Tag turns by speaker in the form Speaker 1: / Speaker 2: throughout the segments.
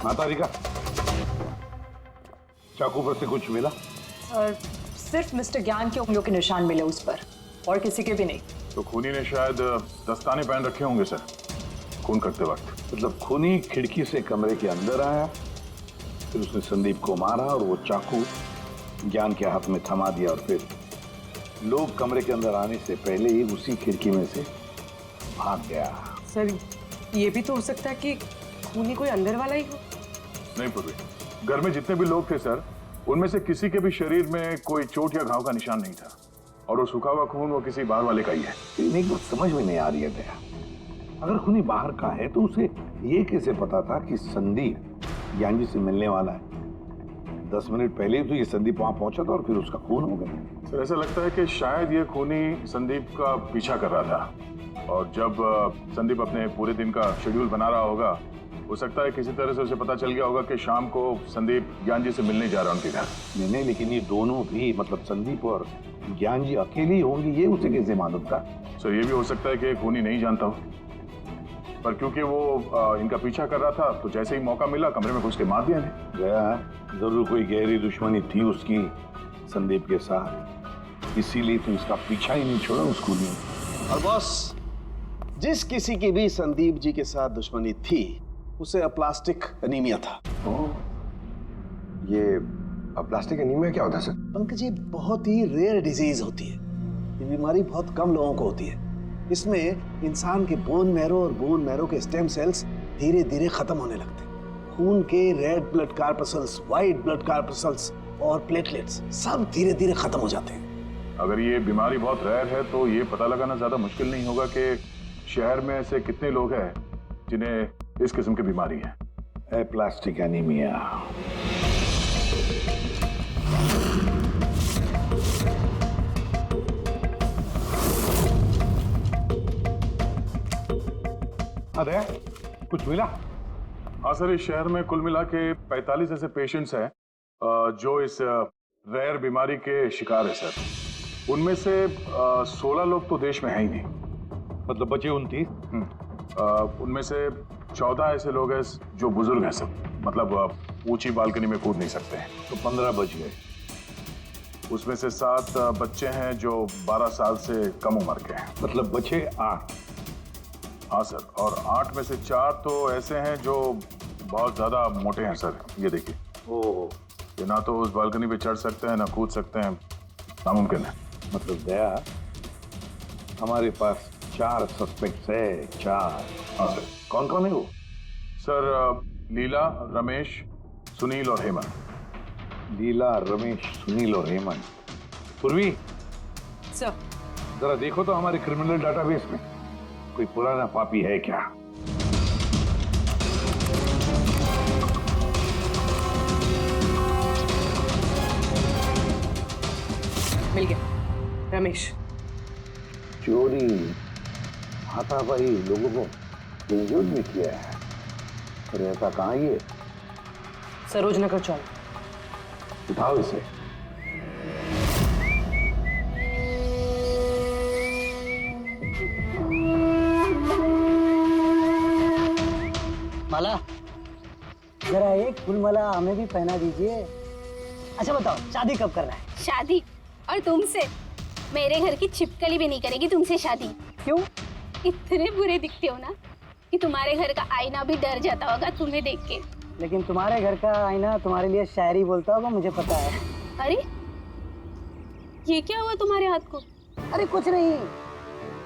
Speaker 1: माता रिका, चाकू पर से कुछ मिला?
Speaker 2: और सिर्फ मिस्टर ज्ञान के उंगलियों के निशान मिले उस पर, और किसी के भी नहीं।
Speaker 3: तो खूनी ने शायद दस्ताने पहन रखे होंगे सर, खून करते वक्त।
Speaker 1: मतलब खूनी खिड़की से कमरे के अंदर आया, फिर उसने संदीप को मारा और वो चाकू ज्ञान के हाथ में थमा दिया, और फिर लोग कमरे के अंदर आने से पहले ही उसी खिड़की में से भाग गया।
Speaker 4: सर ये भी तो हो सकता है कि खूनी कोई अंदर वाला ही हो।
Speaker 3: नहीं पूर्वी, घर में जितने भी लोग थे सर, उनमें से किसी के भी शरीर में कोई चोट या घाव का निशान नहीं था, और वो सूखा हुआ खून वो किसी बाहर वाले का ही है।
Speaker 1: लेकिन एक बात समझ में नहीं आ रही है दया, अगर खूनी बाहर का है तो उसे ये कैसे पता था कि संदीप ज्ञान जी से मिलने वाला है? 10 मिनट पहले ही तो ये संदीप वहां पहुंचा था और फिर उसका खून हो गया।
Speaker 3: सर ऐसा लगता है कि शायद ये खूनी संदीप का पीछा कर रहा था, और जब संदीप अपने पूरे दिन का शेड्यूल बना रहा होगा, हो सकता है किसी तरह से उसे पता चल गया होगा कि शाम को संदीप ज्ञान जी से मिलने जा रहा है उनके घर।
Speaker 1: नहीं, लेकिन ये दोनों भी, मतलब संदीप और ज्ञान जी अकेले ही होंगे, ये उसे कैसे मालूम था?
Speaker 3: सर ये भी हो सकता है कि खूनी नहीं जानता हो, पर क्योंकि वो इनका पीछा कर रहा था, तो जैसे ही मौका मिला कमरे में घुस के मार दिया ने।
Speaker 1: गया, जरूर कोई गहरी दुश्मनी थी उसकी संदीप के साथ, इसीलिए तो इसका पीछा ही नहीं छोड़ा उस खूनी ने।
Speaker 5: और बॉस, जिस किसी की भी संदीप जी के साथ दुश्मनी थी, उसे अप्लास्टिक एनीमिया था।
Speaker 6: ये अप्लास्टिक एनीमिया क्या होता है सर?
Speaker 5: पंकज, ये बहुत ही रेयर डिजीज होती है, ये बीमारी बहुत कम लोगों को होती है। इसमें इंसान के बोन मैरो और बोन मैरो के स्टेम सेल्स धीरे धीरे खत्म होने लगते हैं। खून के red blood corpuscles, white blood corpuscles और प्लेटलेट्स सब धीरे धीरे खत्म हो जाते हैं।
Speaker 3: अगर ये बीमारी बहुत रेयर है तो ये पता लगाना ज्यादा मुश्किल नहीं होगा कि शहर में ऐसे कितने लोग हैं जिन्हें इस किस्म की बीमारी है।
Speaker 1: Aplastic anaemia. अरे कुछ मिला?
Speaker 3: हाँ सर, इस शहर में कुल मिला के 45 ऐसे पेशेंट्स हैं जो इस रेयर बीमारी के शिकार है सर। उनमें से 16 लोग तो देश में है ही नहीं।
Speaker 1: मतलब बचे 29?
Speaker 3: उनमें से 14 ऐसे लोग हैं जो बुजुर्ग हैं सब, मतलब ऊंची बालकनी में कूद नहीं सकते हैं।
Speaker 1: तो 15 बच गए।
Speaker 3: उसमें से 7 बच्चे हैं जो 12 साल से कम उम्र के हैं।
Speaker 1: मतलब बचे 8।
Speaker 3: हाँ सर, और 8 में से 4 तो ऐसे हैं जो बहुत ज्यादा मोटे हैं सर। ये देखिए,
Speaker 1: ओह,
Speaker 3: ये ना तो उस बालकनी पे चढ़ सकते हैं ना कूद सकते हैं, नामुमकिन है।
Speaker 1: मतलब दया, हमारे पास 4 सस्पेक्ट्स है। 4?
Speaker 3: हाँ सर।
Speaker 1: कौन कौन है वो?
Speaker 3: सर लीला, रमेश, सुनील और हेमंत।
Speaker 1: लीला, रमेश, सुनील और हेमंत। पूर्वी,
Speaker 4: सर
Speaker 1: जरा देखो तो हमारे क्रिमिनल डाटाबेस में कोई पुराना पापी है क्या?
Speaker 4: मिल गया, रमेश।
Speaker 1: चोरी, हाथापाई, लोगों को इंजर्ड भी किया है। पर रहता कहाँ ये?
Speaker 4: सरोज नगर चौक।
Speaker 1: उठाओ इसे।
Speaker 7: माला, जरा एक फूल माला हमें भी पहना दीजिए। अच्छा बताओ, शादी कब करना है?
Speaker 8: शादी? और तुमसे? मेरे घर की छिपकली भी नहीं करेगी तुमसे शादी।
Speaker 7: क्यों?
Speaker 8: इतने बुरे दिखते हो ना कि तुम्हारे घर का आईना भी डर जाता होगा तुम्हें देख के।
Speaker 7: लेकिन तुम्हारे घर का आईना तुम्हारे लिए शायरी बोलता होगा, मुझे पता है।
Speaker 8: अरे ये क्या हुआ तुम्हारे हाथ को?
Speaker 7: अरे कुछ नहीं,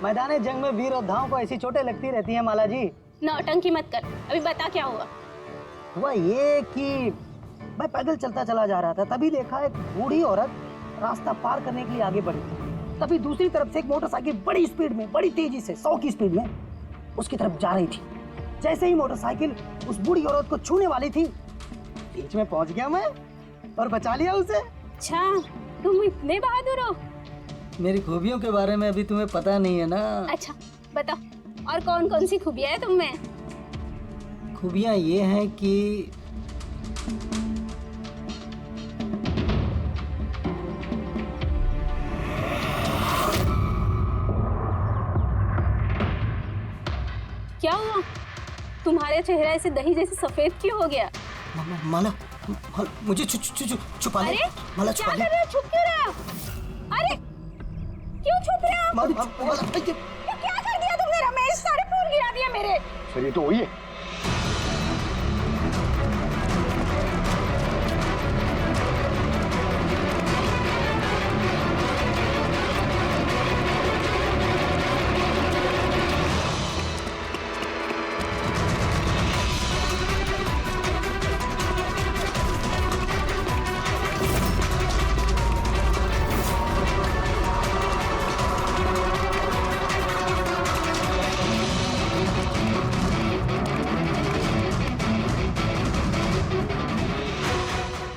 Speaker 7: मैदान जंग में वीर योद्धाओं को ऐसी चोटें लगती रहती हैं माला जी।
Speaker 8: नौटंकी मत कर, अभी बता क्या हुआ।
Speaker 7: हुआ ये कि मैं पैदल चलता चला जा रहा था, तभी देखा एक बूढ़ी औरत रास्ता पार करने के लिए आगे बढ़ी। तभी दूसरी तरफ से एक मोटरसाइकिल बड़ी स्पीड में, बड़ी तेजी से 100 की स्पीड में उसकी तरफ जा रही थी। जैसे ही मोटरसाइकिल उस बूढ़ी औरत को छूने वाली थी, बीच में पहुंच गया मैं और बचा लिया उसे।
Speaker 8: अच्छा, तुम इतने बहादुर हो।
Speaker 7: मेरी खूबियों के बारे में अभी तुम्हें पता नहीं है ना।
Speaker 8: अच्छा बताओ, और कौन कौन सी खूबियां है तुम में?
Speaker 7: खूबियां ये हैं कि
Speaker 8: क्या हुआ? तुम्हारे चेहरा ऐसे दही जैसे सफेद क्यों हो गया?
Speaker 7: माला मुझे छुपा ले।
Speaker 8: अरे
Speaker 7: माला
Speaker 8: क्या
Speaker 7: छुपा
Speaker 8: कर
Speaker 7: ले।
Speaker 8: रहे हो? छुप क्यों रहे हो? अरे क्यों छुप रहे हो?
Speaker 7: माला
Speaker 8: ये क्या कर दिया तुमने? रमेश, सारे फूल गिरा दिया मेरे।
Speaker 6: सर ये तो वही है।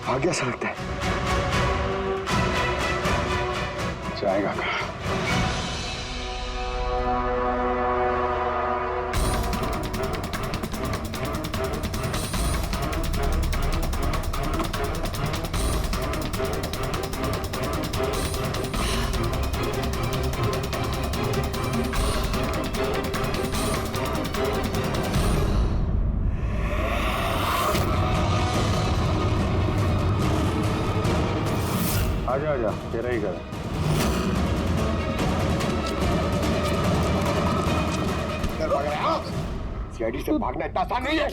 Speaker 6: आ गया सा लगता है। जाएगा कहाँ?
Speaker 3: आजा आजा, तेरा ही घर है।
Speaker 6: सीआईडी से भागना इतना आसान नहीं है।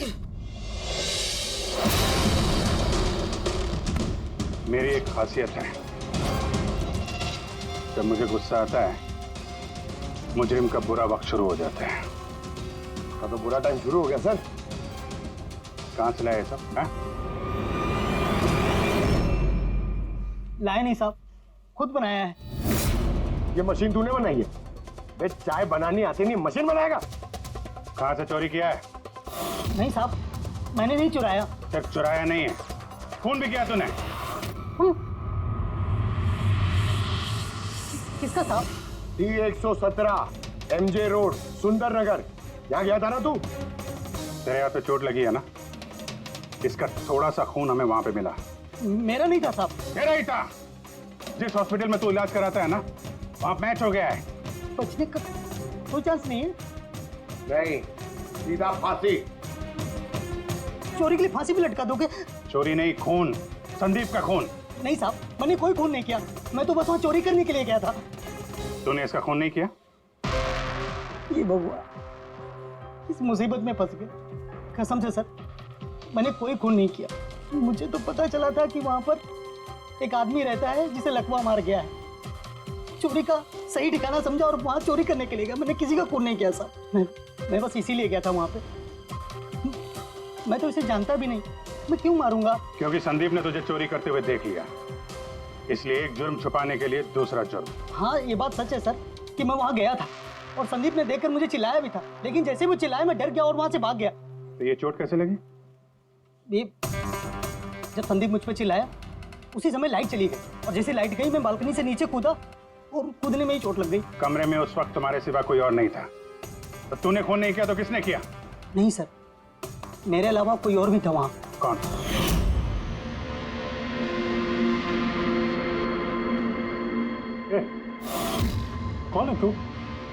Speaker 3: मेरी एक खासियत है, जब मुझे गुस्सा आता है मुजरिम का बुरा वक्त शुरू हो जाता है।
Speaker 6: का तो बुरा टाइम शुरू हो गया सर।
Speaker 3: कहाँ से लाया ये सब? हैं?
Speaker 7: लाया नहीं साहब, खुद बनाया है।
Speaker 6: ये मशीन तूने बनाई है? बे चाय बनानी आती नहीं, मशीन बनाएगा?
Speaker 3: कहाँ से चोरी किया है?
Speaker 7: नहीं साहब, मैंने नहीं चुराया।
Speaker 3: सिर्फ चुराया नहीं है, खून भी किया तूने।
Speaker 7: किसका साहब?
Speaker 6: T117 MJ रोड सुंदर नगर, यहाँ गया था ना तू?
Speaker 3: तेरे यहाँ तो चोट लगी है ना, इसका थोड़ा सा खून हमें वहां पे मिला।
Speaker 7: मेरा नहीं था साहब।
Speaker 3: तेरा ही था। जिस हॉस्पिटल में तू इलाज कराता है ना, वहां मैच हो गया है।
Speaker 7: बचने का कोई चांस नहीं है।
Speaker 6: नहीं, सीधा फांसी।
Speaker 7: चोरी के लिए फांसी भी लटका दोगे?
Speaker 3: चोरी नहीं, खून, संदीप का खून।
Speaker 7: नहीं साहब, मैंने कोई खून नहीं किया। मैं तो बस वहाँ चोरी करने के लिए गया था।
Speaker 3: तूने इसका खून नहीं किया?
Speaker 7: ये बबुआ इस मुसीबत में फंस गए। कसम से सर, मैंने कोई खून नहीं किया। मुझे तो पता चला था कि वहां पर एक आदमी रहता है जिसे लकवा मार गया है। चोरी का सही ठिकाना समझा और वहां चोरी करने के लिए गया। मैंने किसी का खून नहीं किया साहब। मैं बस इसीलिए गया था वहां पे। मैं तो इसे जानता भी नहीं, मैं क्यों मारूंगा?
Speaker 3: क्योंकि संदीप ने तुझे चोरी करते हुए देख लिया, इसलिए एक जुर्म छुपाने के लिए दूसरा जुर्म।
Speaker 7: हाँ, ये बात सच है सर कि मैं वहां गया था और संदीप ने देखकर मुझे चिल्लाया भी था, लेकिन जैसे वो चिल्लाया मैं डर गया और वहां से भाग गया।
Speaker 3: तो ये चोट कैसे लगी?
Speaker 7: ये जब संदीप मुझ पर चिल्लाया उसी समय लाइट चली गई और जैसे लाइट गई मैं बालकनी से नीचे कूदा और कूदने में ही चोट लग गई।
Speaker 3: कमरे में उस वक्त तुम्हारे सिवा कोई और नहीं था, तो तूने खून नहीं किया तो किसने किया?
Speaker 7: नहीं सर, मेरे अलावा कोई और भी था वहां।
Speaker 3: कौन? कौन है तू?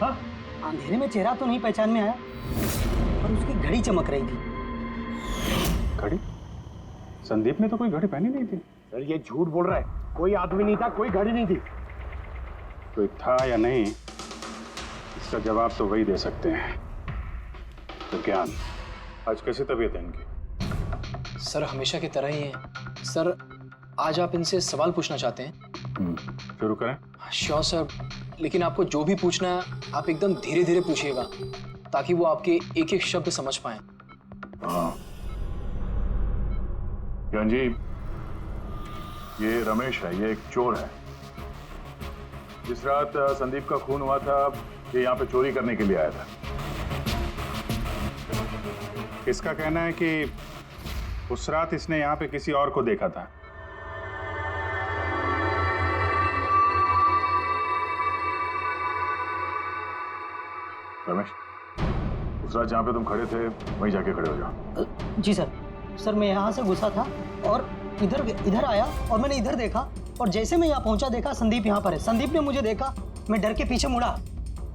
Speaker 3: हाँ?
Speaker 7: अंधेरे में चेहरा तो नहीं पहचान में आया, पर उसकी घड़ी चमक रही थी।
Speaker 3: घड़ी? संदीप ने तो कोई घड़ी पहनी नहीं थी।
Speaker 6: सर ये झूठ बोल रहा है, कोई आदमी नहीं था, कोई घड़ी नहीं थी।
Speaker 3: कोई था या नहीं, इसका जवाब तो वही दे सकते हैं। तो ज्ञान, आज कैसी तबीयत है इनकी?
Speaker 9: सर हमेशा की तरह ही है। सर आज आप इनसे सवाल पूछना चाहते हैं?
Speaker 3: शुरू करें।
Speaker 9: श्योर सर, लेकिन आपको जो भी पूछना है आप एकदम धीरे धीरे पूछिएगा ताकि वो आपके एक एक शब्द समझ पाए।
Speaker 3: हाँ ज्ञान जी, ये रमेश है, ये एक चोर है। जिस रात संदीप का खून हुआ था ये यहाँ पे चोरी करने के लिए आया था। इसका कहना है कि उस रात इसने यहाँ पे किसी और को देखा था। रमेश, उस रात जहाँ पे तुम खड़े थे वहीं जाके खड़े हो जाओ।
Speaker 7: जी सर। सर मैं यहाँ से घुसा था और इधर आया और मैंने इधर देखा और जैसे मैं यहाँ पहुंचा देखा संदीप यहाँ पर है। संदीप ने मुझे देखा, मैं डर के पीछे मुड़ा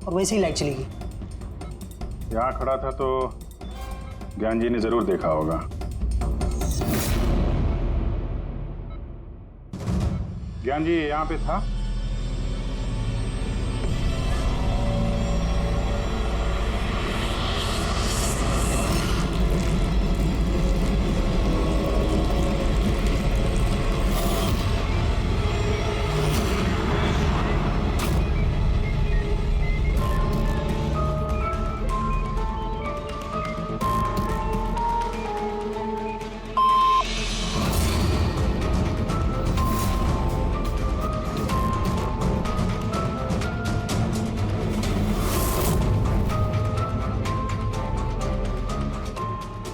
Speaker 7: और वैसे ही लाइट चली गई।
Speaker 3: यहाँ खड़ा था तो ज्ञान जी ने जरूर देखा होगा। ज्ञान जी यहाँ पे था?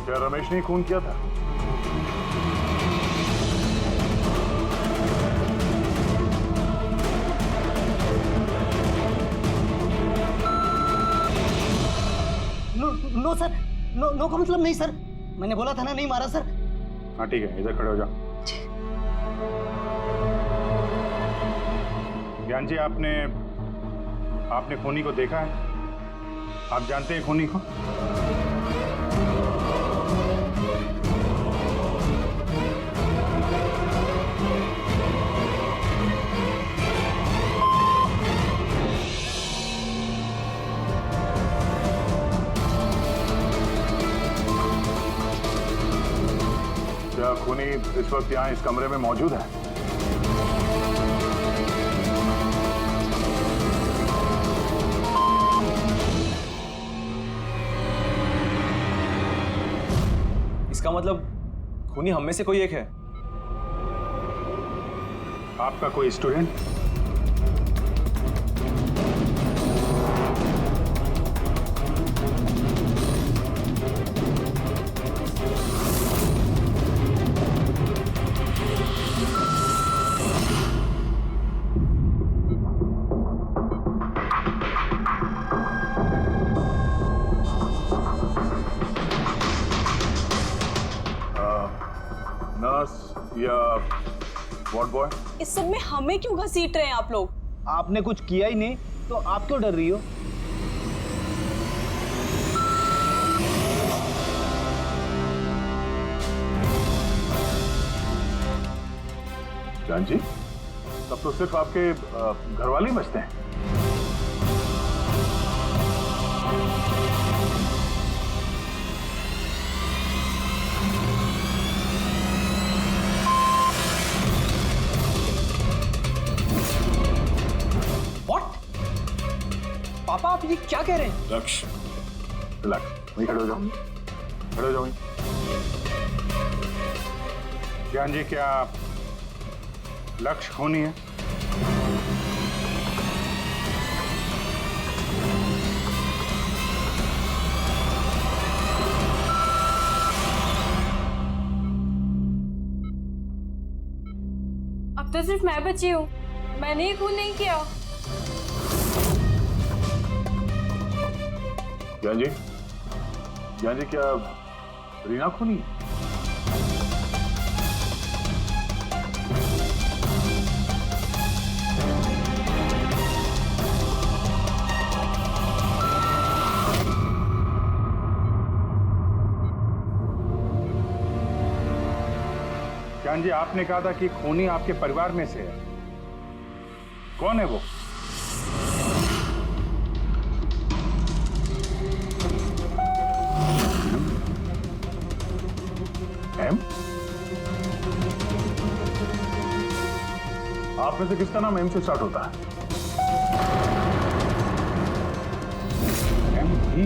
Speaker 3: क्या रमेश ने खून किया था?
Speaker 7: नो सर, नो का मतलब नहीं सर, मैंने बोला था ना नहीं मारा सर।
Speaker 3: हाँ ठीक है, इधर खड़े हो जाओ। ज्ञान जी, आपने खूनी को देखा है? आप जानते हैं खूनी को? क्या खूनी इस वक्त यहाँ इस कमरे में मौजूद है?
Speaker 10: इसका मतलब खूनी हम में से कोई एक है।
Speaker 3: आपका कोई स्टूडेंट? नर्स या वार्ड बॉय?
Speaker 4: इस सब में हमें क्यों घसीट रहे हैं आप लोग?
Speaker 5: आपने कुछ किया ही नहीं तो आप क्यों डर रही हो?
Speaker 3: ज्ञान जी, तब तो सिर्फ आपके घर वाले ही बचते हैं।
Speaker 9: पापा आप ये क्या कह रहे हैं?
Speaker 3: लक्ष्य, वहीं खड़े हो जाओ, खड़े हो जाओ। ज्ञान जी, क्या लक्ष्य खूनी है?
Speaker 8: अब तो सिर्फ मैं बची हूँ, मैंने ही खून नहीं किया।
Speaker 3: ज्ञान जी क्या रीना खूनी? ज्ञान जी, आपने कहा था कि खूनी आपके परिवार में से है। कौन है वो? एम? आप में से किसका नाम एम से स्टार्ट होता है? एम ही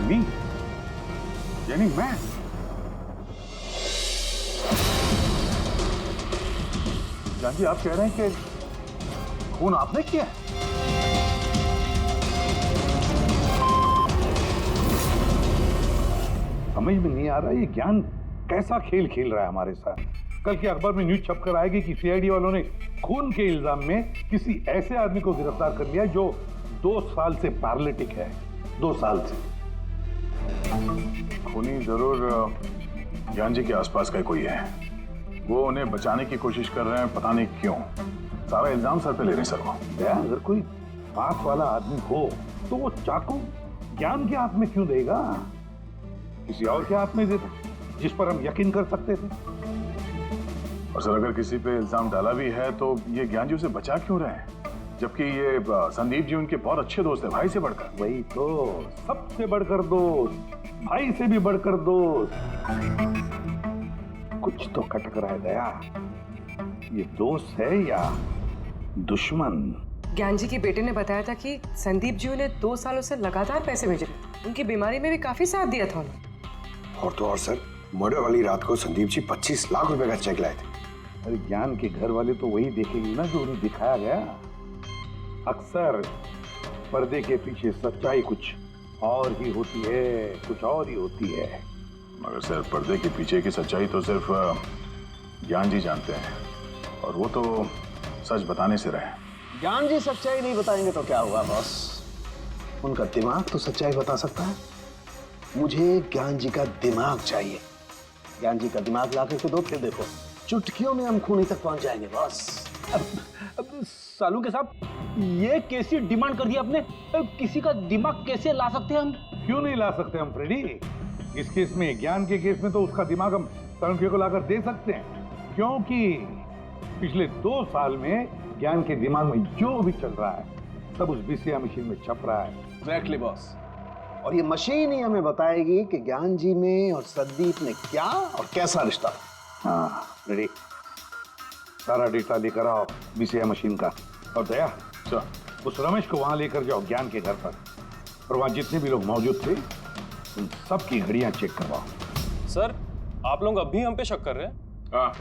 Speaker 3: मी, यानी मैं। जान जी, आप कह रहे हैं कि खून आपने किया है? समझ में नहीं आ रहा ये ज्ञान कैसा खेल खेल रहा है हमारे साथ। कल के अखबार में न्यूज छपकर आएगी कि सीआईडी वालों ने खून के इल्जाम में किसी ऐसे आदमी को गिरफ्तार कर लिया जो 2 साल से पैरालिटिक है। 2 साल से। खूनी जरूर ज्ञान जी के आसपास का कोई है। वो उन्हें बचाने की कोशिश कर रहे हैं, पता नहीं क्यों। सारा इल्जाम सर पे ले रहे हैं सर वो। अगर कोई पास वाला आदमी हो तो वो चाकू ज्ञान के हाथ में क्यों देगा?
Speaker 1: किसी और के हाथ में देता जिस पर हम यकीन कर सकते थे।
Speaker 3: और सर अगर किसी पे इल्जाम डाला भी है तो ये ज्ञान जी उसे बचा क्यों रहे हैं, जबकि ये संदीप जी उनके बहुत अच्छे दोस्त हैं, भाई से बढ़कर।
Speaker 1: वही तो, सबसे बढ़कर दोस्त, भाई से भी बढ़कर दोस्त। कुछ तो खटक रहा है दया, ये दोस्त है या दुश्मन?
Speaker 4: ज्ञान जी के बेटे ने बताया था कि संदीप जी उन्हें 2 सालों से लगातार पैसे भेज रहे थे। उनकी बीमारी में भी काफी साथ दिया था उन्होंने।
Speaker 6: और तो और सर, मर्डर वाली रात को संदीप जी 25 लाख रुपए का चेक लाए थे।
Speaker 1: अरे ज्ञान के घर वाले तो वही देखेंगे ना जो उन्हें दिखाया गया। अक्सर पर्दे के पीछे सच्चाई कुछ और ही होती है, कुछ और ही होती है।
Speaker 3: मगर सर पर्दे के पीछे की सच्चाई तो सिर्फ ज्ञान जी जानते हैं, और वो तो सच बताने से रहे।
Speaker 5: ज्ञान जी सच्चाई नहीं बताएंगे तो क्या हुआ बॉस? उनका दिमाग तो सच्चाई बता सकता है। मुझे ज्ञान जी का दिमाग चाहिए। ज्ञान जी का दिमाग ला करके दो, फिर देखो चुटकियों में हम खूनी तक पहुंच जाएंगे बॉस।
Speaker 7: अब सालू के साहब, ये कैसी डिमांड कर दी आपने? किसी का दिमाग कैसे ला सकते हैं हम?
Speaker 1: क्यों नहीं ला सकते हम फ्रेडी? इस केस में, ज्ञान के केस में तो उसका दिमाग हम तनखे को लाकर दे सकते हैं, क्योंकि पिछले 2 साल में ज्ञान के दिमाग में जो भी चल रहा है सब उस बीसीआर मशीन में छप रहा है।
Speaker 5: Exactly boss. और ये मशीन ही हमें बताएगी कि ज्ञान जी में और संदीप में क्या और कैसा रिश्ता।
Speaker 1: हाँ रेडी, सारा डेटा लेकर आओ बीसीआर मशीन का। और दया सर, उस रमेश को वहां लेकर जाओ ज्ञान के घर पर, और वहां जितने भी लोग मौजूद थे उन सबकी घड़ियां चेक करवाओ।
Speaker 10: सर आप लोग अब भी हम पे शक कर रहे हैं?
Speaker 3: हाँ,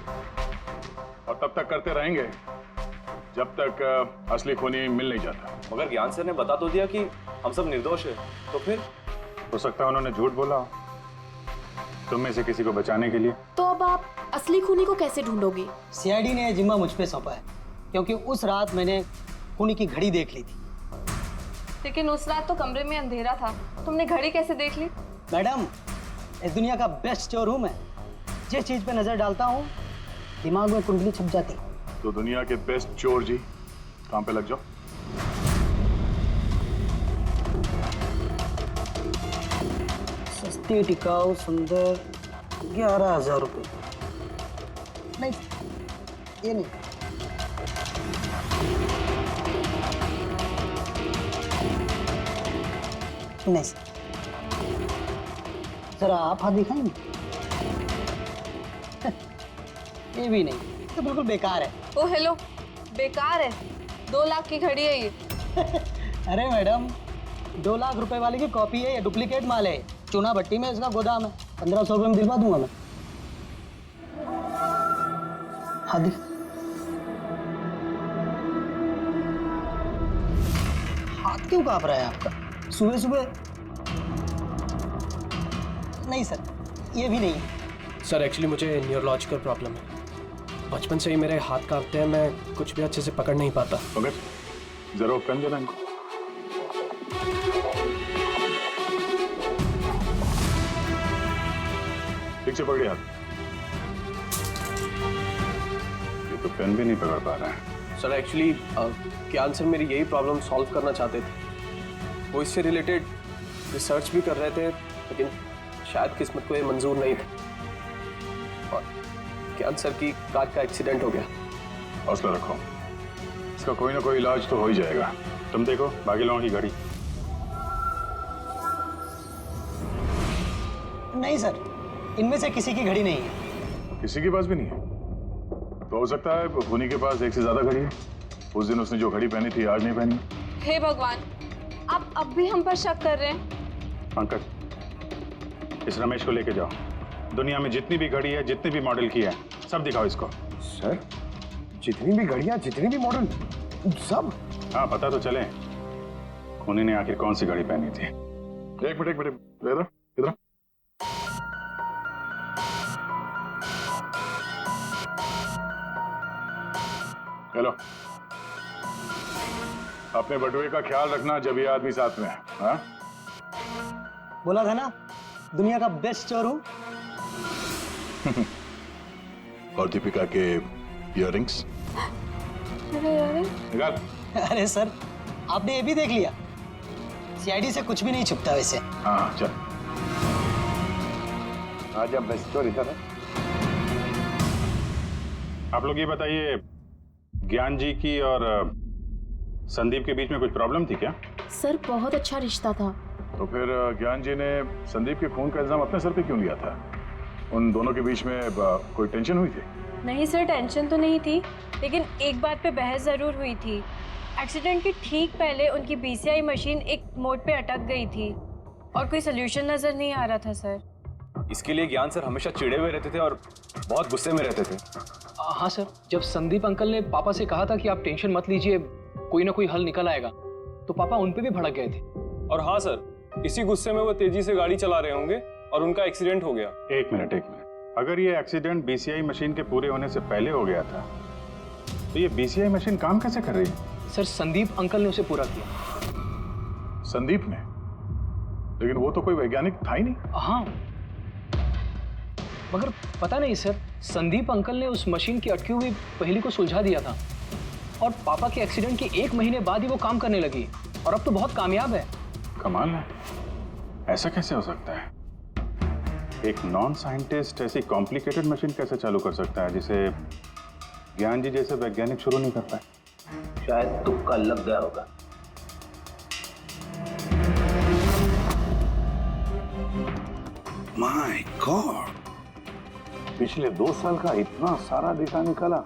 Speaker 3: और तब तक करते रहेंगे जब तक असली खूनी मिल नहीं जाता।
Speaker 10: मगर ज्ञान सर ने बता तो दिया कि हम सब निर्दोष है, तो फिर?
Speaker 3: हो सकता है उन्होंने झूठ बोला हो तुम में से किसी को बचाने के लिए।
Speaker 11: तो अब आप असली खूनी को कैसे ढूंढोगे?
Speaker 7: सीआईडी ने जिम्मा मुझ पे सौंपा है, क्योंकि उस रात मैंने खूनी की घड़ी देख ली थी।
Speaker 11: लेकिन उस रात तो कमरे में अंधेरा था, तुमने घड़ी कैसे देख ली?
Speaker 7: मैडम, इस दुनिया का बेस्ट चोर हूँ मैं। जिस चीज पे नजर डालता हूँ दिमाग में कुंडली छप जाती।
Speaker 3: तो दुनिया के बेस्ट चोर जी काम पे लग जाओ।
Speaker 7: सस्ती टिकाऊ सुंदर 11,000 रुपये। नहीं, ये नहीं। नहीं जरा आप हाथ दिखाएंगे? ये भी नहीं, तो बिल्कुल बेकार है।
Speaker 11: ओ हेलो, बेकार है? 2 लाख की घड़ी है ये।
Speaker 7: अरे मैडम, 2 लाख रुपए वाली की कॉपी है, ये डुप्लीकेट माल है। चूना भट्टी में इसका गोदाम है, 1500 रुपये में दिलवा दूंगा मैं। हाँ दिख। हाथ क्यों कांप रहा है आपका सुबह सुबह? नहीं सर, ये भी नहीं।
Speaker 9: सर एक्चुअली मुझे न्यूरोलॉजिकल प्रॉब्लम है। बचपन से ही मेरे हाथ कांपते हैं, मैं कुछ भी अच्छे से पकड़ नहीं पाता।
Speaker 3: मगर जरा पेन देना इनको। ठीक से पकड़िए हाथ। ये तो पेन भी नहीं पकड़ पा रहा है।
Speaker 9: सर एक्चुअली ज्ञान सर मेरी यही प्रॉब्लम सॉल्व करना चाहते थे। वो इससे रिलेटेड रिसर्च भी कर रहे थे, लेकिन शायद किस्मत को ये मंजूर नहीं था, और ज्ञान सर की कार का एक्सीडेंट हो गया।
Speaker 3: हौसला रखो, इसका कोई ना कोई इलाज तो हो ही जाएगा। तुम देखो बाकी लोगों की घड़ी।
Speaker 7: नहीं सर, इनमें से किसी की घड़ी नहीं है।
Speaker 3: किसी के पास भी नहीं है? तो हो सकता है खूनी के पास एक से ज्यादा घड़ी है। उस दिन उसने जो घड़ी पहनी थी आज नहीं पहनी।
Speaker 11: हे भगवान, आप अब भी हम पर शक कर रहे हैं?
Speaker 1: पंकज, इस रमेश को लेके जाओ। दुनिया में जितनी भी घड़ी है, जितनी भी मॉडल की है, सब दिखाओ इसको।
Speaker 6: सर, जितनी भी घड़ियां, जितनी भी मॉडल, सब?
Speaker 1: हाँ, पता तो चले खूनी ने आखिर कौन सी घड़ी पहनी थी।
Speaker 3: एक मिनट इधर इधर। हेलो, अपने बटुए का ख्याल रखना जब ये आदमी साथ में है। हाँ?
Speaker 7: बोला था ना, दुनिया का बेस्ट चोर हूँ।
Speaker 3: और दीपिका के इयररिंग्स?
Speaker 11: अरे
Speaker 7: अरे सर, आपने ये भी देख लिया? सीआईडी से कुछ भी नहीं छुपता वैसे।
Speaker 3: हाँ चल।
Speaker 1: आजा बेस्टोर इधर है।
Speaker 3: आप लोग ये बताइए, ज्ञान जी की और संदीप के बीच में कुछ प्रॉब्लम थी क्या?
Speaker 8: सर बहुत अच्छा रिश्ता था।
Speaker 3: तो फिर ज्ञान जी ने संदीप के खून का इल्जाम अपने सर पे क्यों लिया था? उन दोनों के बीच में कोई टेंशन हुई थी?
Speaker 11: नहीं सर, टेंशन तो नहीं थी, लेकिन एक बात पे बहस ज़रूर हुई थी। एक्सीडेंट के ठीक पहले उनकी बीसीआई मशीन एक मोड़ पे अटक गई थी और कोई सोल्यूशन नज़र नहीं आ रहा था सर।
Speaker 10: इसके लिए ज्ञान सर हमेशा चिढ़े हुए रहते थे और बहुत गुस्से में रहते थे।
Speaker 9: हाँ सर, जब संदीप अंकल ने पापा से कहा था कि आप टेंशन मत लीजिए, कोई ना कोई हल निकल आएगा, तो पापा उन पे भी भड़क गए थे।
Speaker 12: और हाँ सर, इसी गुस्से में वो तेजी से गाड़ी चला रहे होंगे और उनका एक्सीडेंट हो गया।
Speaker 3: एक मिनट, अगर ये एक्सीडेंट बीसीआई मशीन के पूरे होने से पहले हो गया था तो ये बीसीआई मशीन काम कैसे कर रही है?
Speaker 9: सर संदीप अंकल ने उसे पूरा किया।
Speaker 3: संदीप ने? लेकिन वो तो कोई वैज्ञानिक था ही नहीं।
Speaker 9: हाँ, मगर पता नहीं सर, संदीप अंकल ने उस मशीन की अटकी हुई पहेली को सुलझा दिया था और पापा के एक्सीडेंट के 1 महीने बाद ही वो काम करने लगी और अब तो बहुत कामयाब है।
Speaker 3: कमाल है, ऐसा कैसे हो सकता है? एक नॉन साइंटिस्ट ऐसी कॉम्प्लिकेटेड मशीन कैसे चालू कर सकता है जिसे ज्ञान जी जैसे वैज्ञानिक शुरू नहीं कर पाए?
Speaker 5: शायद तुक्का लग गया होगा।
Speaker 1: माय गॉड, पिछले 2 साल का इतना सारा डेटा निकाला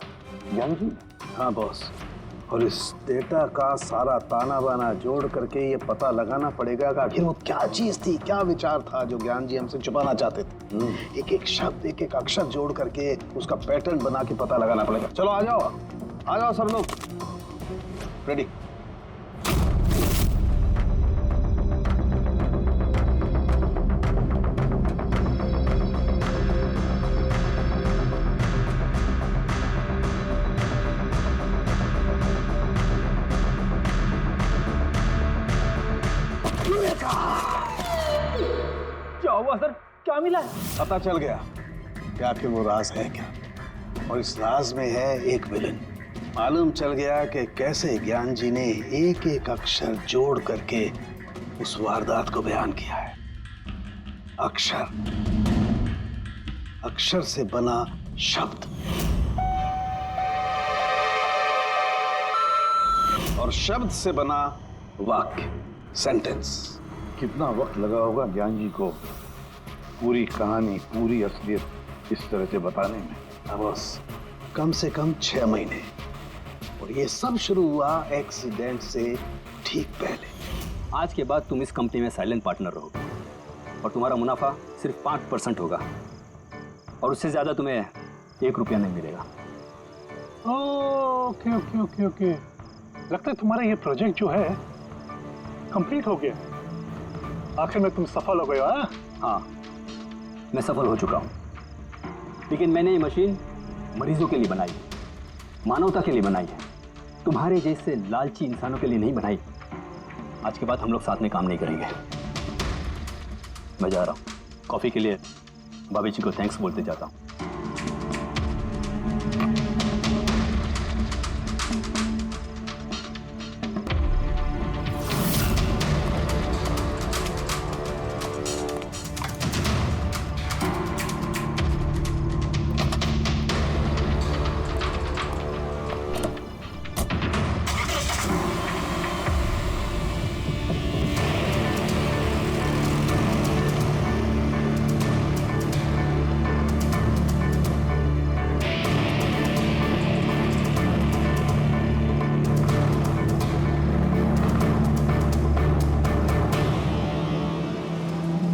Speaker 1: ज्ञान जी?
Speaker 5: हाँ बॉस, और इस डेटा का सारा ताना बाना जोड़ करके ये पता लगाना पड़ेगा कि आखिर वो क्या चीज थी, क्या विचार था जो ज्ञान जी हमसे छुपाना चाहते थे। एक एक शब्द, एक एक अक्षर जोड़ करके उसका पैटर्न बना के पता लगाना पड़ेगा। चलो आ जाओ सब लोग, रेडी।
Speaker 7: क्या हुआ सर, क्या मिला?
Speaker 5: पता चल गया कि आखिर वो राज है क्या, और इस राज में है एक विलन। मालूम चल गया कि कैसे ज्ञान जी ने एक एक अक्षर जोड़ करके उस वारदात को बयान किया है। अक्षर से बना शब्द और शब्द से बना वाक्य, सेंटेंस।
Speaker 1: कितना वक्त लगा होगा ज्ञान जी को पूरी कहानी, पूरी असलियत इस तरह से बताने में?
Speaker 5: बस कम से कम 6 महीने, और ये सब शुरू हुआ एक्सीडेंट से ठीक पहले।
Speaker 13: आज के बाद तुम इस कंपनी में साइलेंट पार्टनर रहोगे और तुम्हारा मुनाफा सिर्फ 5% होगा और उससे ज्यादा तुम्हें 1 रुपया नहीं मिलेगा।
Speaker 14: ओके ओके ओके ओके, लगता है तुम्हारा ये प्रोजेक्ट जो है कंप्लीट हो गया। आखिर में तुम सफल हो गए हो।
Speaker 13: हाँ, मैं सफल हो चुका हूँ, लेकिन मैंने ये मशीन मरीजों के लिए बनाई है, मानवता के लिए बनाई है, तुम्हारे जैसे लालची इंसानों के लिए नहीं बनाई। आज के बाद हम लोग साथ में काम नहीं करेंगे। मैं जा रहा हूँ, कॉफी के लिए भाभी जी को थैंक्स बोलते जाता हूँ।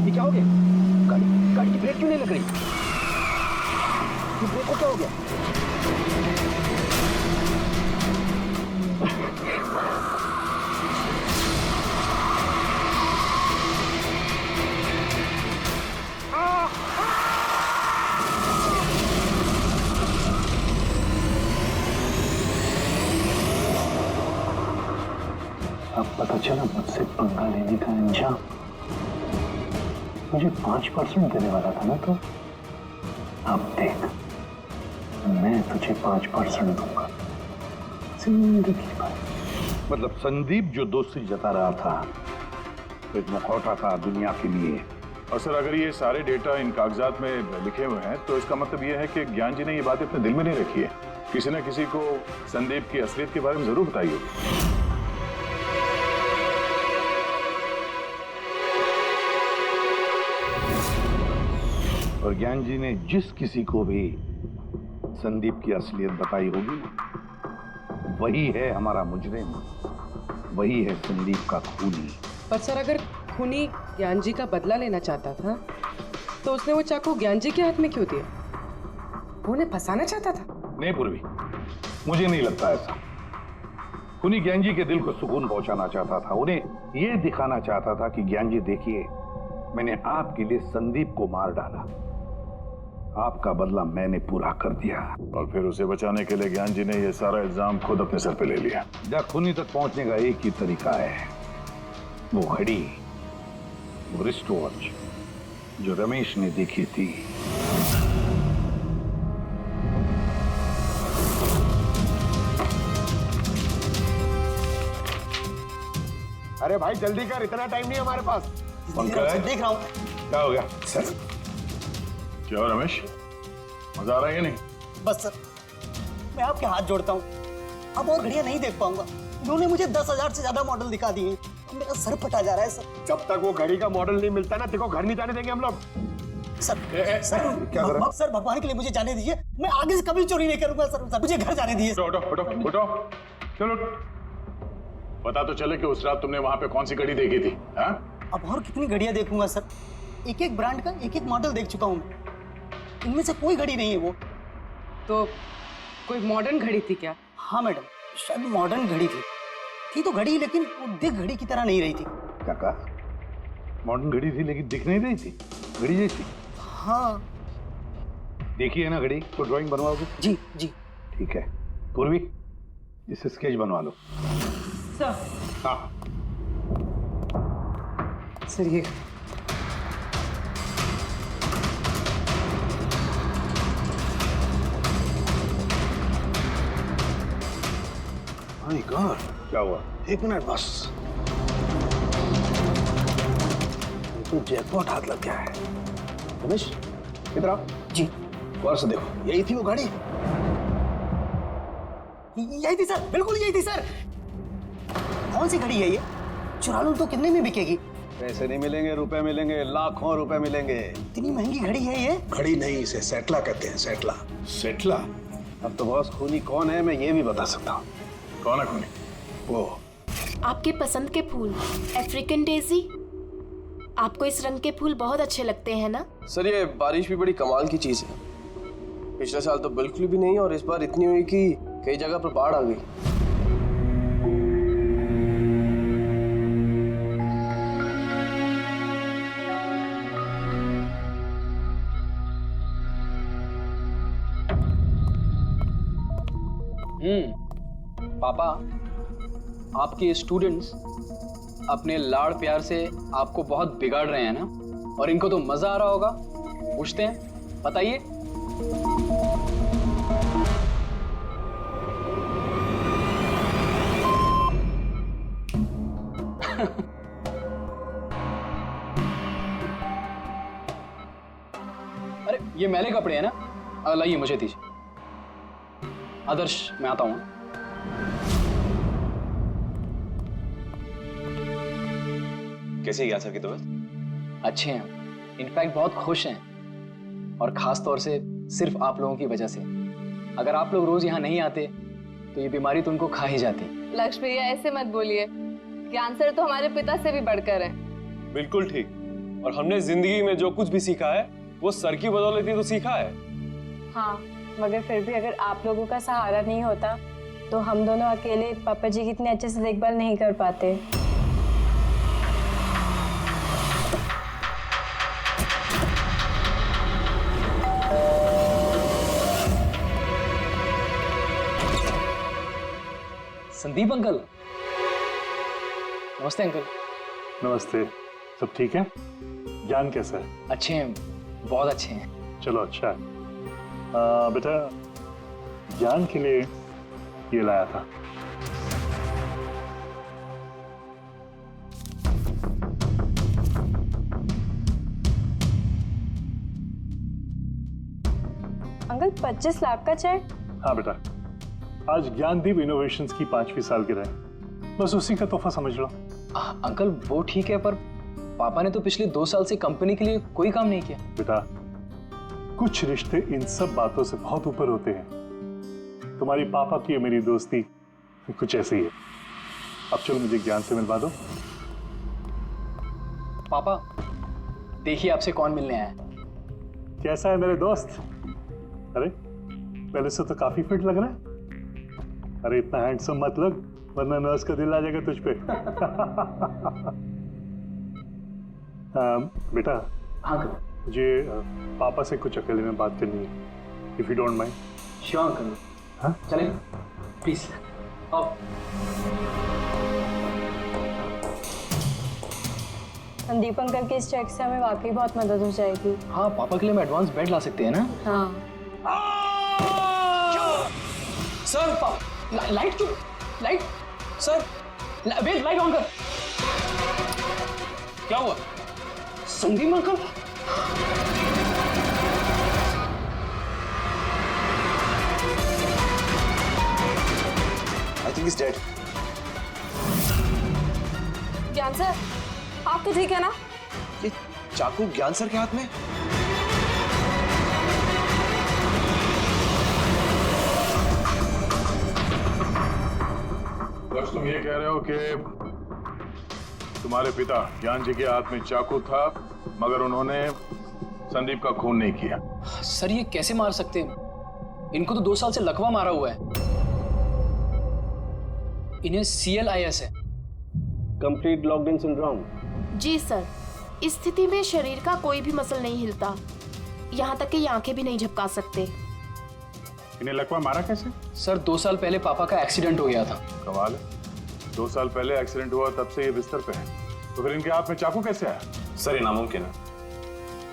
Speaker 7: क्या हो गया? गाड़ी की ब्रेक क्यों नहीं लग रही? ये ब्रेक को क्या हो गया?
Speaker 5: अब पता चला मुझसे पंगा लेने का अंजाम। मुझे 5% देने वाला था ना, तो अब देख, मैं तुझे 5% दूंगा जिंदगी भर।
Speaker 1: मतलब संदीप जो दोस्ती जता रहा था, तो एक मुखौटा था दुनिया के लिए,
Speaker 3: और सर अगर ये सारे डेटा इन कागजात में लिखे हुए हैं तो इसका मतलब ये है कि ज्ञान जी ने ये बात अपने दिल में नहीं रखी है। किसी न किसी को संदीप की असलियत के बारे में जरूर बताई होगी।
Speaker 1: और ज्ञान जी ने जिस किसी को भी संदीप की असलियत बताई होगी वही है हमारा मुजरिम, वही है संदीप का खूनी।
Speaker 4: पर सर अगर खूनी ज्ञान जी का बदला लेना चाहता था तो उसने वो चाकू ज्ञान जी के हाथ में क्यों दिया? वो उन्हें फंसाना चाहता था?
Speaker 1: नहीं पूर्वी, मुझे नहीं लगता ऐसा। खूनी ज्ञान जी के दिल को सुकून पहुंचाना चाहता था, उन्हें यह दिखाना चाहता था कि ज्ञान जी देखिए, मैंने आपके लिए संदीप को मार डाला, आपका बदला मैंने पूरा कर दिया।
Speaker 3: और फिर उसे बचाने के लिए ज्ञान जी ने यह सारा इल्जाम खुद अपने सर पे ले लिया।
Speaker 1: जब खूनी तक पहुंचने का एक ही तरीका है, वो घड़ी, वो रिस्ट वॉच जो रमेश ने देखी थी।
Speaker 6: अरे भाई जल्दी कर, इतना टाइम नहीं हमारे पास।
Speaker 7: देख रहा हूँ।
Speaker 1: क्या हो गया सर?
Speaker 3: क्या हो रमेश, मजा आ रहा है या नहीं?
Speaker 7: बस सर, मैं आपके हाथ जोड़ता हूँ, अब और घड़ियां नहीं देख पाऊंगा। इन्होंने मुझे 10,000 से ज्यादा मॉडल दिखा दिए, मेरा सर फटा जा रहा है सर।
Speaker 6: जब तक वो घड़ी का मॉडल नहीं मिलता ना, देखो घर नहीं जाने देंगे हम लोग।
Speaker 7: सर सर भगवान के लिए मुझे जाने दीजिए, मैं आगे से कभी चोरी नहीं करूंगा सर, मुझे घर जाने दीजिए।
Speaker 3: उठो, चलो पता तो चले कि उस रात तुमने वहां पे कौन सी घड़ी देखी थी। हाँ?
Speaker 7: अब और कितनी घड़ियां देखूंगा सर, एक एक ब्रांड का एक एक मॉडल देख चुका हूँ, इनमें से कोई घड़ी नहीं है वो।
Speaker 4: तो कोई मॉडर्न घड़ी थी क्या?
Speaker 7: हाँ मैडम, शायद मॉडर्न घड़ी थी तो घड़ी, लेकिन वो दिख घड़ी की तरह नहीं रही थी।
Speaker 1: क्या कहा? मॉडर्न घड़ी थी लेकिन दिख नहीं रही थी, घड़ी जैसी?
Speaker 7: हाँ।
Speaker 1: देखी है ना घड़ी, तो ड्राइंग बनवाओगे?
Speaker 7: जी जी
Speaker 1: ठीक है। पूर्वी, इसे स्केच बनवा लो।
Speaker 4: सर।
Speaker 1: हाँ
Speaker 4: सर ये
Speaker 5: माय गॉड,
Speaker 1: क्या हुआ?
Speaker 5: एक मिनट बस, तो जैकपॉट हाथ लग गया है। रमेश इधर आओ।
Speaker 7: जी।
Speaker 5: गौर से देखो, यही थी वो गाड़ी?
Speaker 7: यही थी सर, बिल्कुल यही थी सर। कौन सी घड़ी है ये? चुरा लूं तो कितने में बिकेगी?
Speaker 5: पैसे नहीं मिलेंगे, रुपए मिलेंगे, लाखों रुपए मिलेंगे।
Speaker 7: इतनी महंगी घड़ी है ये?
Speaker 5: घड़ी नहीं, इसे सेटला कहते हैं, सेटला। सेटला? अब तो बॉस खूनी कौन है मैं ये भी बता सकता हूँ।
Speaker 3: कौन है खूनी?
Speaker 5: वो
Speaker 15: आपके पसंद के फूल, अफ्रीकन डेजी। आपको इस रंग के फूल बहुत अच्छे लगते हैं ना?
Speaker 9: सर ये बारिश भी बड़ी कमाल की चीज है। पिछले साल तो बिल्कुल भी नहीं और इस बार इतनी हुई कि कई जगह पर बाढ़ आ गई।
Speaker 13: पापा, आपके स्टूडेंट्स अपने लाड़ प्यार से आपको बहुत बिगाड़ रहे हैं ना, और इनको तो मजा आ रहा होगा। पूछते हैं, बताइए। अरे ये मैले कपड़े हैं ना, लाइए मुझे दीजिए। आदर्श, मैं आता हूँ।
Speaker 10: कैसे है ज्ञान सर की तबीयत?
Speaker 13: अच्छे हैं, इनफैक्ट बहुत खुश हैं, और खास तौर से सिर्फ आप लोगों की वजह से। अगर आप लोग रोज यहाँ नहीं आते तो ये बीमारी तो उनको खा ही जाती।
Speaker 16: लक्ष्मी भैया ऐसे मत बोलिए, ज्ञान सर तो हमारे पिता से भी बढ़कर हैं।
Speaker 12: बिल्कुल ठीक, और हमने जिंदगी में जो कुछ भी सीखा है वो सर की बदौलत ही तो सीखा है।
Speaker 11: हाँ, मगर फिर भी अगर आप लोगों का सहारा नहीं होता तो हम दोनों अकेले पापा जी की इतने अच्छे से देखभाल नहीं कर पाते।
Speaker 13: संदीप अंकल। नमस्ते अंकल।
Speaker 14: नमस्ते। सब ठीक है? ज्ञान कैसा है?
Speaker 13: अच्छे हैं, बहुत अच्छे हैं।
Speaker 14: चलो अच्छा है। बेटा, ज्ञान के लिए ये लाया था।
Speaker 11: 25 लाख का चेक?
Speaker 14: हाँ बेटा, आज ज्ञानदीप इनोवेशंस की 5वीं सालगिरह है, बस उसी का तोहफा समझ लो।
Speaker 10: अंकल वो ठीक है, पर पापा ने तो पिछले 2 साल से कंपनी के लिए कोई काम नहीं किया।
Speaker 14: बेटा, कुछ रिश्ते इन सब बातों से बहुत ऊपर होते हैं। तुम्हारी पापा की और मेरी दोस्ती कुछ ऐसी है। अब चलो मुझे ज्ञान से मिलवा दो।
Speaker 10: पापा देखिए आपसे कौन मिलने आया है।
Speaker 14: कैसा है मेरे दोस्त? अरे पहले से तो काफी फिट लग रहा है। अरे इतना हैंडसम मत लग, वरना नर्स का दिल आ जाएगा तुझ पे। बेटा।
Speaker 10: हाँ
Speaker 14: मुझे पापा से कुछ अकेले में बात करनी है, if you don't mind.
Speaker 10: Sure uncle.
Speaker 14: हाँ
Speaker 10: चलें प्लीज। आओ।
Speaker 11: संदीप अंकल के इस चेक से हमें वाकई बहुत मदद हो जाएगी।
Speaker 10: हाँ, पापा के लिए हम एडवांस बेड ला सकते हैं ना।
Speaker 11: हाँ।
Speaker 10: सर लाइट क्यों? Light sir, wait, light on कर। क्या हुआ? Sandeep uncle?
Speaker 5: I think he's dead.
Speaker 16: Gyan sir, आप तो ठीक है ना?
Speaker 5: ये चाकू ज्ञान सर के हाथ में?
Speaker 3: बस तुम ये कह रहे हो कि तुम्हारे पिता ज्ञान जी के हाथ में चाकू था, मगर उन्होंने संदीप का खून नहीं किया।
Speaker 10: सर ये कैसे मार सकते हैं? इनको तो 2 साल से लकवा मारा हुआ है। इन्हें CLIS है,
Speaker 6: कंप्लीट लॉक्ड इन सिंड्रोम।
Speaker 15: जी सर, इस स्थिति में शरीर का कोई भी मसल नहीं हिलता, यहाँ तक कि ये आंखें भी नहीं झपका सकते।
Speaker 3: इन्हें लकवा मारा कैसे?
Speaker 10: सर 2 साल पहले पापा का एक्सीडेंट हो गया था।
Speaker 3: कमाल है, 2 साल पहले एक्सीडेंट हुआ, तब से ये बिस्तर पे है, तो फिर इनके हाथ में चाकू कैसे आया?
Speaker 12: सर ये नामुमकिन है,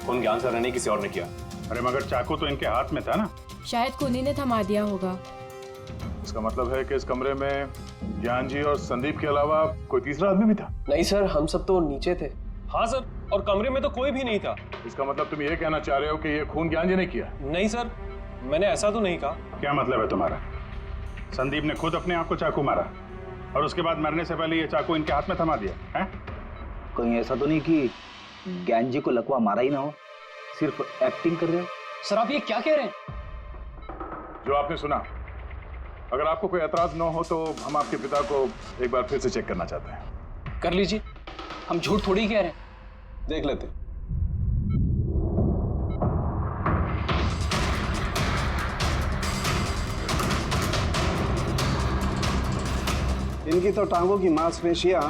Speaker 12: खून ज्ञान सर ने नहीं किसी और ने किया।
Speaker 3: अरे मगर चाकू तो इनके हाथ में था ना।
Speaker 11: शायद खूनी ने थमा दिया होगा।
Speaker 3: इसका मतलब है कि इस कमरे में ज्ञान जी और संदीप के अलावा कोई तीसरा आदमी भी था?
Speaker 9: नहीं सर, हम सब तो नीचे थे।
Speaker 12: हाँ सर, और कमरे में तो कोई भी नहीं था।
Speaker 3: इसका मतलब तुम ये कहना चाह रहे हो कि ये खून ज्ञान जी ने किया?
Speaker 12: नहीं सर, मैंने ऐसा तो नहीं कहा।
Speaker 3: क्या मतलब है तुम्हारा? संदीप ने खुद अपने आप को चाकू मारा और उसके बाद मरने से पहले ये चाकू इनके हाथ में थमा दिया है?
Speaker 13: कहीं ऐसा तो नहीं कि ज्ञान जी को लकवा मारा ही ना हो, सिर्फ एक्टिंग कर रहे हो?
Speaker 10: सर आप ये क्या कह रहे हैं?
Speaker 3: जो आपने सुना, अगर आपको कोई एतराज न हो तो हम आपके पिता को एक बार फिर से चेक करना चाहते हैं।
Speaker 10: कर लीजिए, हम झूठ थोड़ी कह रहे हैं।
Speaker 12: देख लेते।
Speaker 5: इनकी तो टांगों की मांसपेशियां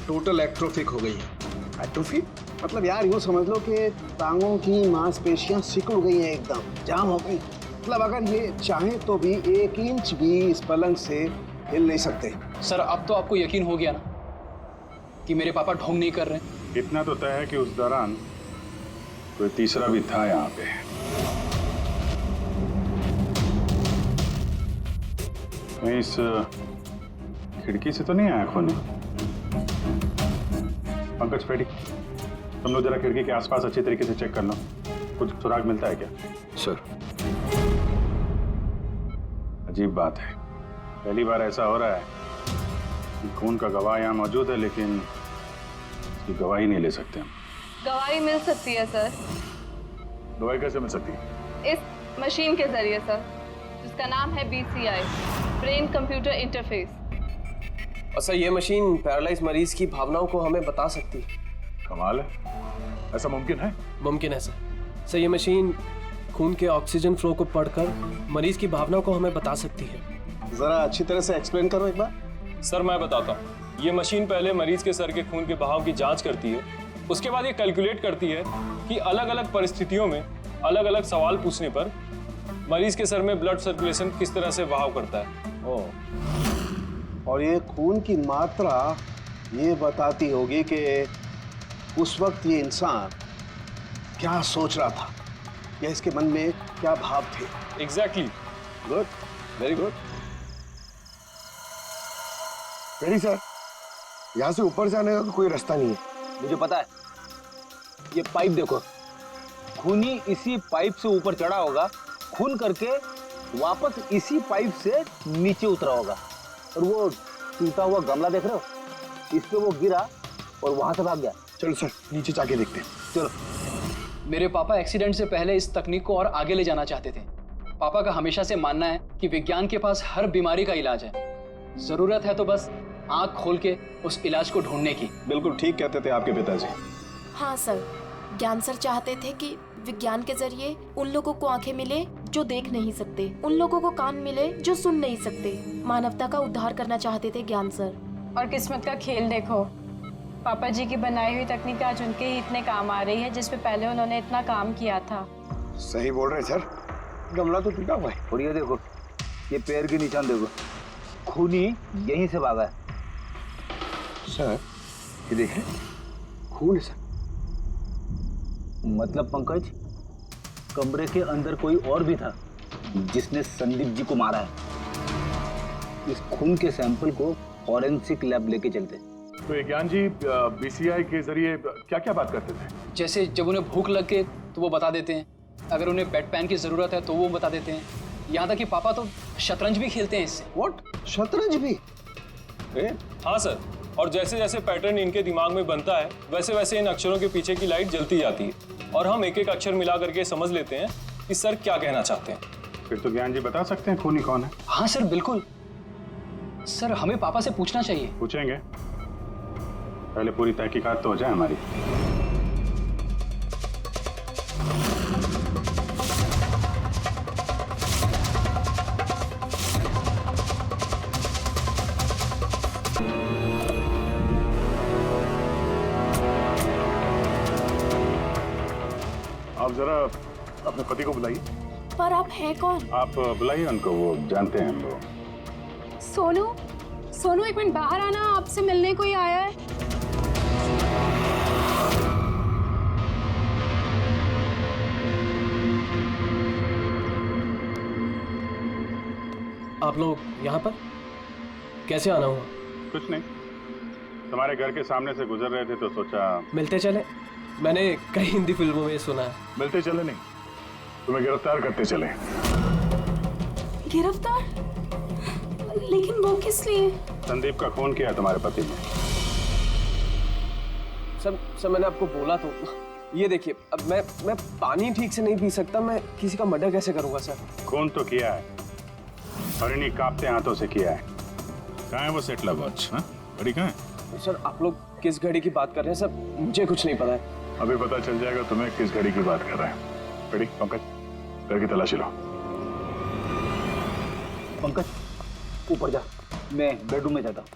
Speaker 5: टोटल एट्रोफिक हो गई हैं। एट्रोफी मतलब यार यूँ समझ लो कि टांगों की मांसपेशियां सिकुड़ गई हैं, एकदम जाम हो गई। मतलब अगर ये चाहें तो भी 1 इंच भी इस पलंग से हिल नहीं सकते।
Speaker 10: सर अब तो आपको यकीन हो गया ना कि मेरे पापा ढोंग नहीं कर रहे हैं?
Speaker 3: इतना तो तय है कि उस दौरान कोई तीसरा भी था यहाँ पे। कहीं इस खिड़की से तो नहीं आया खून? पंकज पेटी, तुम लोग जरा खिड़की के आसपास अच्छी तरीके से चेक करना, कुछ सुराग मिलता है क्या?
Speaker 1: सर।
Speaker 3: अजीब बात है, पहली बार ऐसा हो रहा है कि खून का गवाह यहाँ मौजूद है, लेकिन इसकी गवाही नहीं ले सकते हम।
Speaker 16: गवाही मिल सकती है सर।
Speaker 3: गवाही कैसे मिल सकती है?
Speaker 16: इस मशीन के जरिए सर, जिसका नाम है BCI, ब्रेन कंप्यूटर इंटरफेस।
Speaker 9: और सर ये मशीन पैरालाइज मरीज की भावनाओं को हमें बता सकती है।
Speaker 3: कमाल है, ऐसा मुमकिन है?
Speaker 9: मुमकिन है सर। सर ये मशीन खून के ऑक्सीजन फ्लो को पढ़कर मरीज की भावनाओं को हमें बता सकती है।
Speaker 5: जरा अच्छी तरह से एक्सप्लेन करो एक बार।
Speaker 12: सर मैं बताता हूँ। ये मशीन पहले मरीज के सर के खून के बहाव की जांच करती है, उसके बाद ये कैलकुलेट करती है कि अलग अलग परिस्थितियों में अलग अलग सवाल पूछने पर मरीज के सर में ब्लड सर्कुलेशन किस तरह से बहाव करता है।
Speaker 5: और ये खून की मात्रा ये बताती होगी कि उस वक्त ये इंसान क्या सोच रहा था या इसके मन में क्या भाव थे।
Speaker 12: Exactly.
Speaker 5: Good, very good.
Speaker 6: Perry sir, यहाँ से ऊपर जाने का तो कोई रास्ता नहीं है।
Speaker 13: मुझे पता है, ये पाइप देखो, खूनी इसी पाइप से ऊपर चढ़ा होगा खून करके वापस इसी पाइप से नीचे उतरा होगा। और वो टूटा हुआ गमला देख रहे हो, इस पे वो गिरा और वहां से भाग गया।
Speaker 5: चलो सर नीचे जाके देखते हैं।
Speaker 13: चलो।
Speaker 10: मेरे पापा एक्सीडेंट से पहले इस तकनीक को और आगे ले जाना चाहते थे। पापा का हमेशा से मानना है कि विज्ञान के पास हर बीमारी का इलाज है, जरूरत है तो बस आंख खोल के उस इलाज को ढूंढने की।
Speaker 3: बिल्कुल ठीक कहते थे आपके पिताजी।
Speaker 15: हाँ सर, ज्ञान सर चाहते थे कि विज्ञान के जरिए उन लोगों को आंखें मिले जो देख नहीं सकते, उन लोगों को कान मिले जो सुन नहीं सकते। मानवता का उद्धार करना चाहते थे ज्ञान सर।
Speaker 11: और किस्मत का खेल देखो, पापा जी की बनाई हुई तकनीक आज उनके ही इतने काम आ रही है जिसपे पहले उन्होंने इतना काम किया था।
Speaker 5: सही बोल रहे सर, गमला तो टूटा हुआ है।
Speaker 13: और ये देखो, ये पैर के निशान देखो, खूनी यहीं से भागा है।
Speaker 5: सर ये देखें, खून है सर।
Speaker 13: मतलब पंकज, कमरे के अंदर कोई और भी था जिसने संदीप जी को मारा है। इस खून के सैंपल को फॉरेंसिक लैब लेके चलते।
Speaker 3: तो ज्ञान जी बीसीआई के जरिए क्या क्या बात करते थे?
Speaker 10: जैसे जब उन्हें भूख लग के तो वो बता देते हैं, अगर उन्हें बेड पैन की जरूरत है तो वो बता देते हैं। यहाँ तक कि पापा तो शतरंज भी खेलते हैं इससे।
Speaker 5: व्हाट? शतरंज भी?
Speaker 12: हाँ सर, और जैसे जैसे पैटर्न इनके दिमाग में बनता है वैसे वैसे इन अक्षरों के पीछे की लाइट जलती जाती है और हम एक एक अक्षर मिला करके समझ लेते हैं कि सर क्या कहना चाहते हैं।
Speaker 3: फिर तो ज्ञान जी बता सकते हैं खूनी कौन है।
Speaker 10: हाँ सर बिल्कुल। सर हमें पापा से पूछना चाहिए।
Speaker 3: पूछेंगे, पहले पूरी तहकीकात तो हो जाए हमारी। आप जरा अपने पति को बुलाइए।
Speaker 15: पर आप हैं कौन?
Speaker 3: आप बुलाइए उनको, वो जानते हैं हम लोग।
Speaker 8: सोनू, सोनू एक मिनट बाहर आना, आपसे मिलने कोई आया है।
Speaker 9: आप लोग यहाँ पर कैसे आना हुआ?
Speaker 3: कुछ नहीं, तुम्हारे घर के सामने से गुजर रहे थे तो सोचा
Speaker 9: मिलते चले। मैंने कई हिंदी फिल्मों में सुना है।
Speaker 3: मिलते चले नहीं, तुम्हें गिरफ्तार करते चले।
Speaker 15: गिरफ्तार? लेकिन वो किस लिए?
Speaker 3: संदीप का खून किया तुम्हारे पति ने।
Speaker 9: सर मैंने आपको बोला तो। ये देखिए, अब मैं पानी ठीक से नहीं पी सकता, मैं किसी का मर्डर कैसे करूंगा सर?
Speaker 3: खून तो किया है और इन्हीं कांपते हाथों से किया है। कहाँ है वो सेटला वॉच? घड़ी कहाँ है?
Speaker 9: सर आप लोग किस घड़ी की बात कर रहे हैं? सर मुझे कुछ नहीं पता है।
Speaker 3: अभी पता चल जाएगा तुम्हें किस घड़ी की बात कर रहे हैं। घड़ी, पंकज घर की तलाशी लो।
Speaker 13: पंकज ऊपर जा, मैं बेडरूम में जाता हूँ।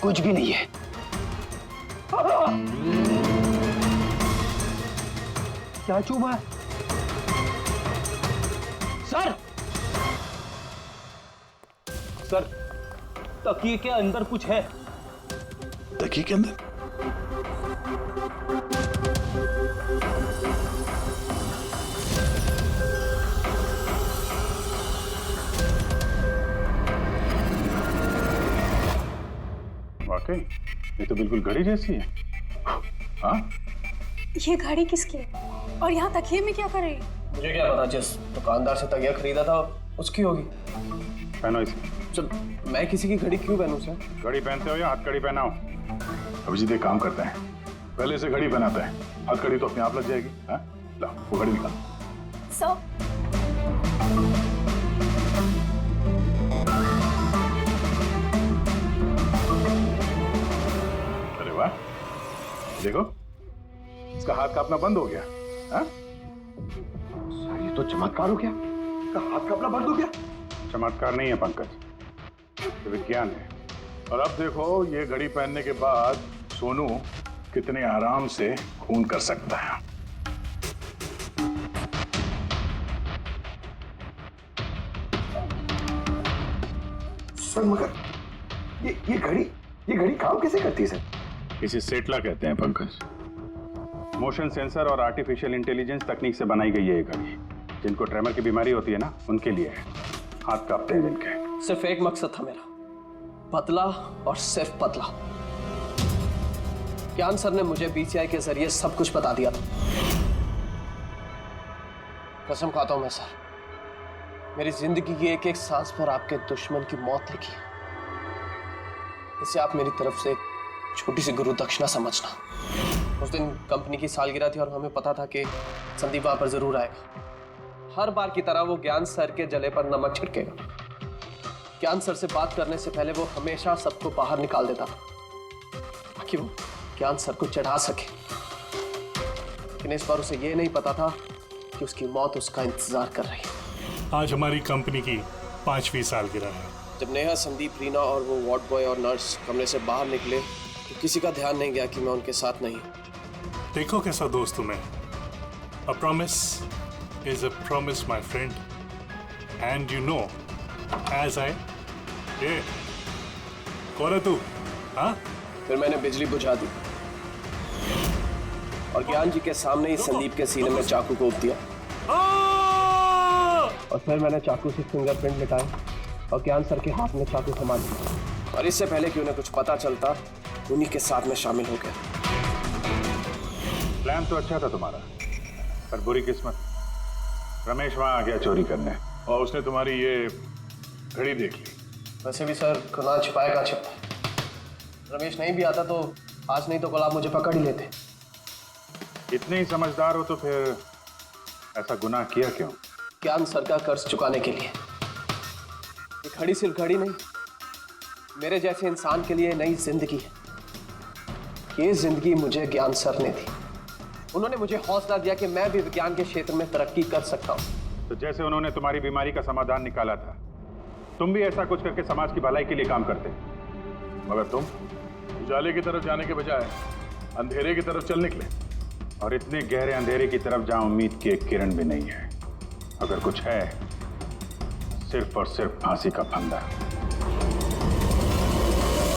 Speaker 13: कुछ भी नहीं है। क्या चुभा है? सर, सर तकिए के अंदर कुछ है।
Speaker 5: तकिए के अंदर?
Speaker 3: वाकई ये तो बिल्कुल घड़ी जैसी है। हाँ,
Speaker 11: ये घड़ी किसकी है? और यहाँ तकिए में क्या कर रही है?
Speaker 9: मुझे क्या पता, जिस दुकानदार से तकिया खरीदा था उसकी होगी।
Speaker 3: पहनो इसे।
Speaker 9: सर मैं किसी की घड़ी क्यों पहनूं सर?
Speaker 3: घड़ी पहनते हो या हथकड़ी पहनाओ? अभिजीत एक काम करता है, पहले से घड़ी पहनाता है, हथकड़ी तो अपने आप लग जाएगी। हाँ, ला वो घड़ी निकाल।
Speaker 15: सर
Speaker 3: अरे वाह, देखो इसका हाथ कांपना बंद हो गया। हाँ?
Speaker 5: सर ये तो चमत्कार हो गया, इसका हाथ कांपना बंद हो गया।
Speaker 3: चमत्कार नहीं है पंकज, ये विज्ञान है। और अब देखो ये घड़ी पहनने के बाद सोनू कितने आराम से खून कर सकता है।
Speaker 5: सर मगर ये घड़ी काम कैसे करती है सर?
Speaker 3: इसे सेटला कहते हैं पंकज। मोशन सेंसर और आर्टिफिशियल इंटेलिजेंस तकनीक से बनाई गई है ये घड़ी।
Speaker 17: जिनको ट्रेमर की बीमारी होती है ना, उनके लिए है। हाथ कांपते हैं जिनके।
Speaker 9: सिर्फ एक मकसद था मेरा, बदला, और सिर्फ बदला। ज्ञान सर ने मुझे बीसीआई के जरिए सब कुछ बता दिया था। कसम खाता हूं मैं सर, मेरी जिंदगी की एक एक सांस पर आपके दुश्मन की मौत लिखी है। इसे आप मेरी तरफ से एक छोटी सी गुरु दक्षिणा समझना। उस दिन कंपनी की सालगिरह थी और हमें पता था कि संदीप वहां पर जरूर आएगा। हर बार की तरह वो ज्ञान सर के जले पर नमक छिड़केगा। ज्ञान सर से बात करने से पहले वो हमेशा सबको बाहर निकाल देता था ताकि वो ज्ञान सर को चढ़ा सके। लेकिन इस बार उसे ये नहीं पता था कि उसकी मौत उसका इंतजार कर रही है।
Speaker 14: आज हमारी कंपनी की 5वीं सालगिरह है।
Speaker 9: जब नेहा, संदीप, रीना और वो वार्ड बॉय और नर्स कमरे से बाहर निकले तो किसी का ध्यान नहीं गया कि मैं उनके साथ नहीं हूं।
Speaker 14: देखो कैसा दोस्त हूं मैं। A promise is a promise, my friend. And you know, as I... ये कौन है तू? हाँ?
Speaker 9: फिर मैंने बिजली बुझा दी और ज्ञान जी के सामने ही संदीप के सीने में चाकू को उप दिया। और फिर मैंने चाकू से फिंगरप्रिंट मिटाए और ज्ञान सर के हाथ में चाकू थमा दिया। और इससे पहले कि उन्हें कुछ पता चलता, उन्हीं के साथ में शामिल हो गया।
Speaker 17: प्लान तो अच्छा था तुम्हारा, पर बुरी किस्मत, रमेश वहां आ गया चोरी करने
Speaker 3: और उसने तुम्हारी ये घड़ी देख ली।
Speaker 9: वैसे भी सर, खुदा छिपाएगा छिपा। रमेश नहीं भी आता तो आज नहीं तो कल आप मुझे पकड़ ही लेते।
Speaker 17: इतने ही समझदार हो तो फिर ऐसा गुनाह किया क्यों?
Speaker 9: ज्ञान सर का कर्ज चुकाने के लिए। ये घड़ी सिर्फ घड़ी नहीं, मेरे जैसे इंसान के लिए नई जिंदगी है। ये जिंदगी मुझे ज्ञान सर ने दी। उन्होंने मुझे हौसला दिया कि मैं भी विज्ञान के क्षेत्र में तरक्की कर सकता हूँ।
Speaker 17: तो जैसे उन्होंने तुम्हारी बीमारी का समाधान निकाला था, तुम भी ऐसा कुछ करके समाज की भलाई के लिए काम करते।
Speaker 3: मगर तुम उजाले की तरफ जाने के बजाय अंधेरे की तरफ चल निकले।
Speaker 17: और इतने गहरे अंधेरे की तरफ जहां उम्मीद की एक किरण भी नहीं है। अगर कुछ है, सिर्फ और सिर्फ फांसी का फंदा।